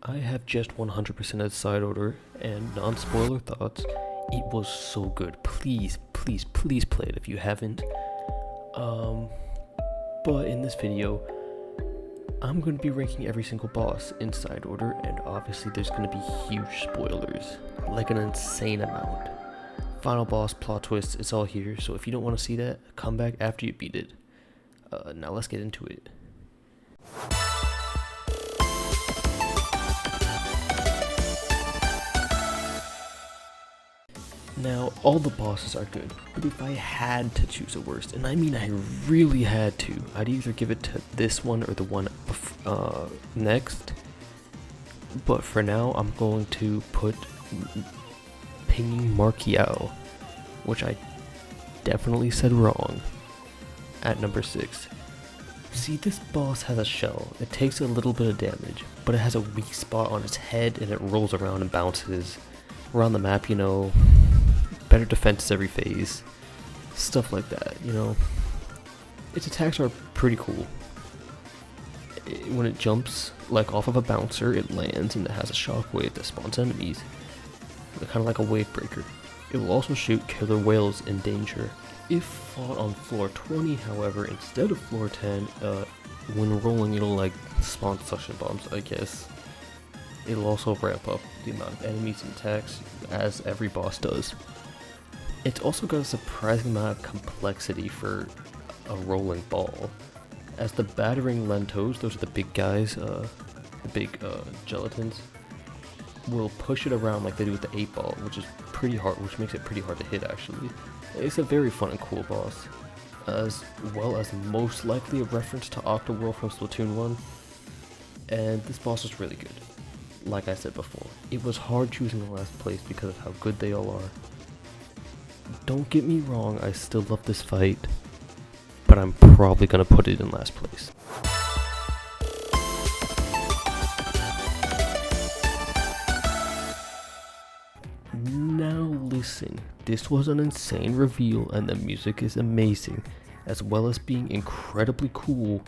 I have just 100% side order and non-spoiler thoughts. It was so good. Please, please, please play it if you haven't. But in this video, I'm going to be ranking every single boss in side order, and obviously there's going to be huge spoilers, like an insane amount. Final boss, plot twists, it's all here, so if you don't want to see that, come back after you beat it. Now let's get into it. Now, all the bosses are good, but if I had to choose a worst, and I mean I really had to, I'd either give it to this one or the one next. But for now, I'm going to put Pingin Maro, which I definitely said wrong, at number 6. See, this boss has a shell. It takes a little bit of damage, but it has a weak spot on its head and it rolls around and bounces around the map, you know. Better defense every phase, stuff like that, you know. Its attacks are pretty cool. When it jumps, like off of a bouncer, it lands and it has a shockwave that spawns enemies. Kind of like a wave breaker. It will also shoot killer whales in danger. If fought on floor 20, however, instead of floor 10, when rolling it'll like spawn suction bombs, I guess. It'll also ramp up the amount of enemies and attacks, as every boss does. It's also got a surprising amount of complexity for a rolling ball, as the battering lentos, those are the big guys, the big gelatins, will push it around like they do with the 8-ball, which is pretty hard, which makes it pretty hard to hit actually. It's a very fun and cool boss, as well as most likely a reference to Octoworld from Splatoon 1, and this boss is really good. Like I said before, it was hard choosing the last place because of how good they all are. Don't get me wrong, I still love this fight, but I'm probably gonna put it in last place. Now listen, this was an insane reveal and the music is amazing, as well as being incredibly cool,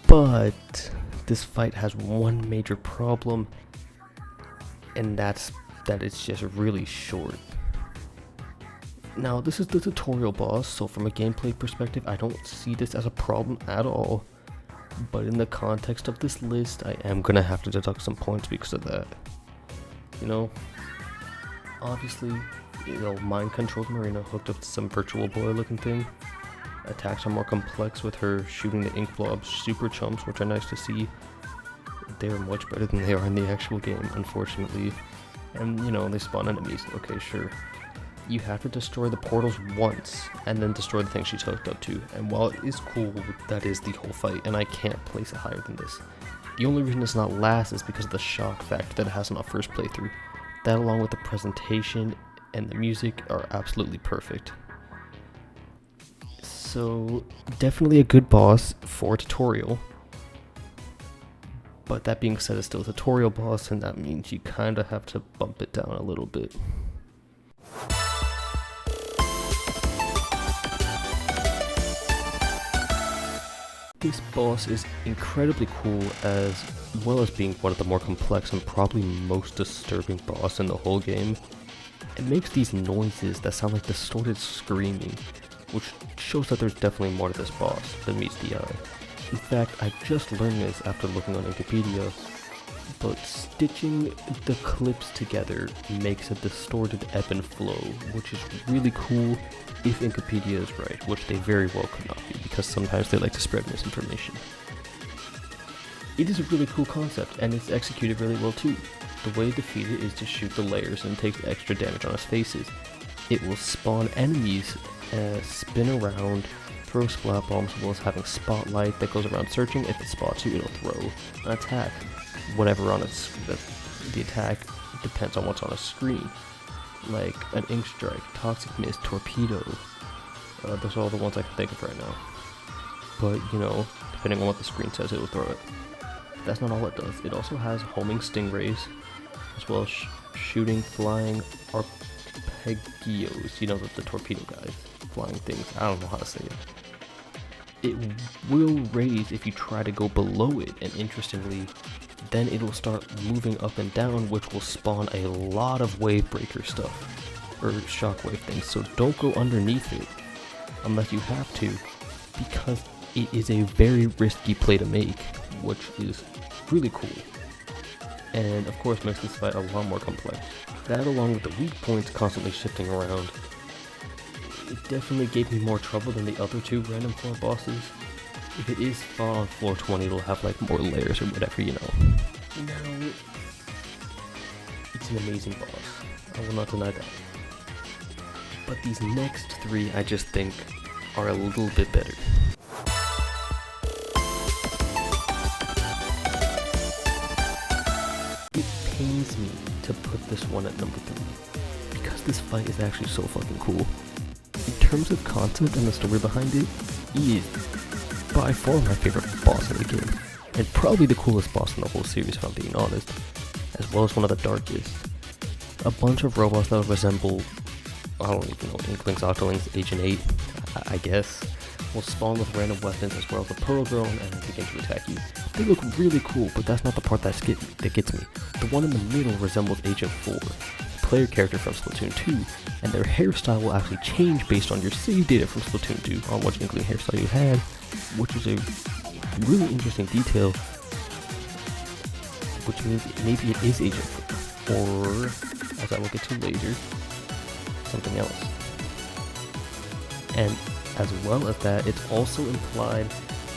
but this fight has one major problem, and that's that it's just really short. Now, this is the tutorial boss, so from a gameplay perspective, I don't see this as a problem at all. But in the context of this list, I am gonna have to deduct some points because of that. You know, obviously, mind-controlled Marina hooked up to some virtual boy looking thing. Attacks are more complex with her shooting the ink blobs super chumps, which are nice to see. They are much better than they are in the actual game, unfortunately. And, you know, they spawn enemies. Okay, sure. You have to destroy the portals once, and then destroy the thing she's hooked up to. And while it is cool, that is the whole fight, and I can't place it higher than this. The only reason it's not last is because of the shock factor that it has on our first playthrough. That, along with the presentation and the music, are absolutely perfect. So, definitely a good boss for a tutorial. But that being said, it's still a tutorial boss, and that means you kinda have to bump it down a little bit. This boss is incredibly cool, as well as being one of the more complex and probably most disturbing boss in the whole game. It makes these noises that sound like distorted screaming, which shows that there's definitely more to this boss than meets the eye. In fact, I just learned this after looking on Wikipedia, but stitching the clips together makes a distorted ebb and flow, which is really cool if Wikipedia is right, which they very well could not be, because sometimes they like to spread misinformation. It is a really cool concept, and it's executed really well too. The way to defeat it is to shoot the layers and take extra damage on its faces. It will spawn enemies, spin around, throw splat bombs, as well as having spotlight that goes around searching. If it spots you, it'll throw an attack. Whatever on its, the attack depends on what's on a screen, like an ink strike, toxic mist, torpedo. Those are all the ones I can think of right now. But you know, depending on what the screen says, it will throw it. That's not all it does. It also has homing stingrays, as well as shooting flying arpeggios. You know, the torpedo guys, flying things. I don't know how to say it. It will raise if you try to go below it, and interestingly, then it'll start moving up and down, which will spawn a lot of wave breaker stuff, or shockwave things. So don't go underneath it unless you have to, because it is a very risky play to make, which is really cool. And of course makes this fight a lot more complex. That, along with the weak points constantly shifting around, it definitely gave me more trouble than the other two random floor bosses. If it is fought on floor 20, it'll have like more layers or whatever, you know. Now, it's an amazing boss, I will not deny that. But these next three I just think are a little bit better. It pains me to put this one at number 3, because this fight is actually so fucking cool. In terms of concept and the story behind it, he is by far my favorite boss in the game, and probably the coolest boss in the whole series if I'm being honest, as well as one of the darkest. A bunch of robots that resemble, I don't even know, Inklings, Octolings, Agent 8, I guess, will spawn with random weapons as well as a Pearl Drone and begin to attack you. They look really cool, but that's not the part that gets me. The one in the middle resembles Agent 4, player character from Splatoon 2, and their hairstyle will actually change based on your save data from Splatoon 2 on which Inkling hairstyle you had, which is a really interesting detail, which means maybe it is Agent 4, or, as I will get to later, something else. And as well as that, it's also implied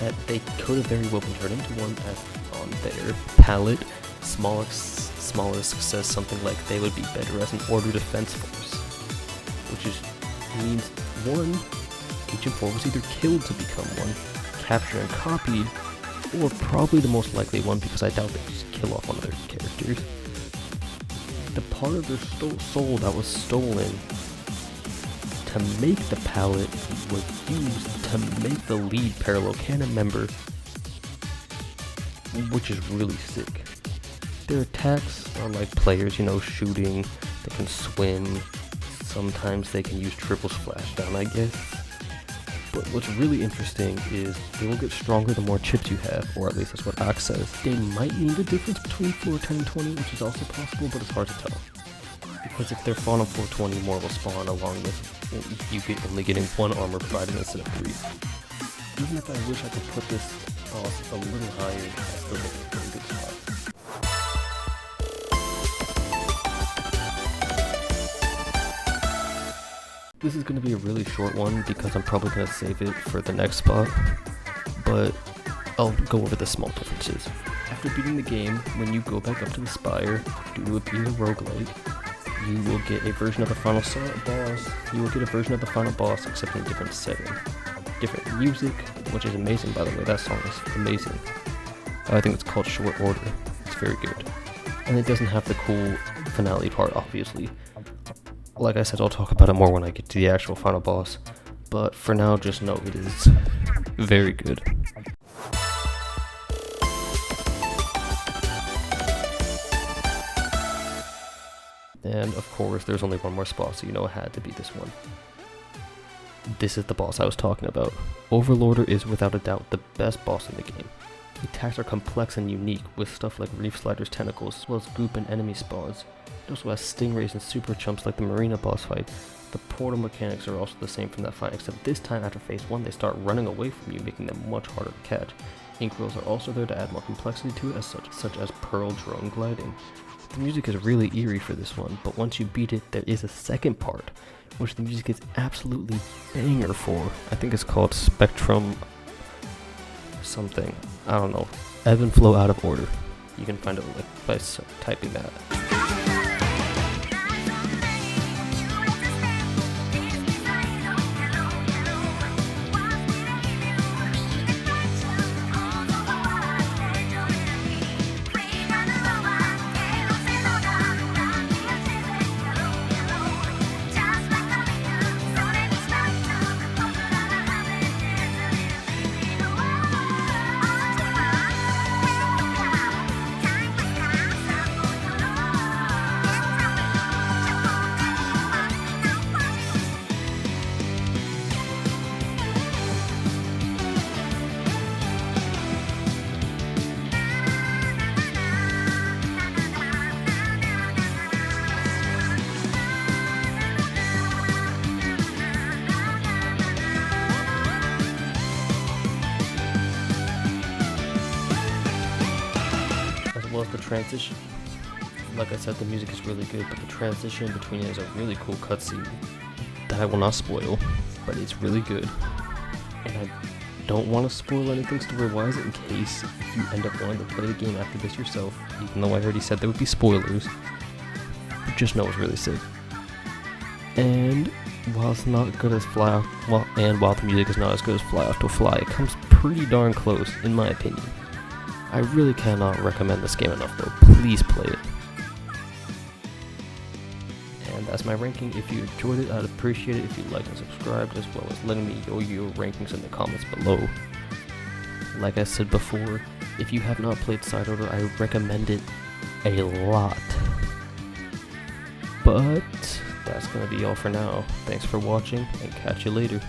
that they could have very well been turned into one, as on their palette, Smallest says something like they would be better as an order defense force, which means one, Agent 4 was either killed to become one, captured and copied, or probably the most likely one, because I doubt they just kill off one of their characters. The part of their soul that was stolen to make the palette was used to make the lead parallel canon member, which is really sick. Their attacks are like players, you know, shooting, they can swim, sometimes they can use triple splashdown, I guess. But what's really interesting is they will get stronger the more chips you have, or at least that's what Ox says. They might mean the difference between floor 10 and 20, which is also possible, but it's hard to tell. Because if they're fought on floor 20, more will spawn, along with you only getting one armor provided instead of 3. Even if I wish I could put this boss a little higher, I still think it's a pretty good spot. This is going to be a really short one because I'm probably going to save it for the next spot, but I'll go over the small differences. After beating the game, when you go back up to the Spire, due to it being a roguelite, you will get a version of the final boss. You will get a version of the final boss, except in a different setting. Different music, which is amazing, by the way. That song is amazing. I think it's called Short Order. It's very good. And it doesn't have the cool finale part, obviously. Like I said, I'll talk about it more when I get to the actual final boss. But for now, just know it is very good. And of course, there's only one more spot, so you know it had to be this one. This is the boss I was talking about. Overlorder is without a doubt the best boss in the game. The attacks are complex and unique, with stuff like Reef Slider's tentacles, as well as goop and enemy spawns. It also has stingrays and super chumps like the Marina boss fight. The portal mechanics are also the same from that fight, except this time after phase 1 they start running away from you, making them much harder to catch. Ink rolls are also there to add more complexity to it, such as Pearl Drone gliding. The music is really eerie for this one, but once you beat it, there is a second part, which the music is absolutely banger for. I think it's called Spectrum something. I don't know. Ebb and Flow Out of Order. You can find it by typing that. was the transition. Like I said, the music is really good, but the transition between it is a really cool cutscene that I will not spoil, but it's really good. And I don't want to spoil anything story-wise in case you end up wanting to play the game after this yourself, even though I already said there would be spoilers. But just know it's really sick. And while it's not good as while the music is not as good as Fly Off to Fly, it comes pretty darn close, in my opinion. I really cannot recommend this game enough though. Please play it. And that's my ranking. If you enjoyed it, I'd appreciate it if you like and subscribed, as well as letting me know your rankings in the comments below. Like I said before, if you have not played Side Order, I recommend it a lot. But that's gonna be all for now. Thanks for watching, and catch you later.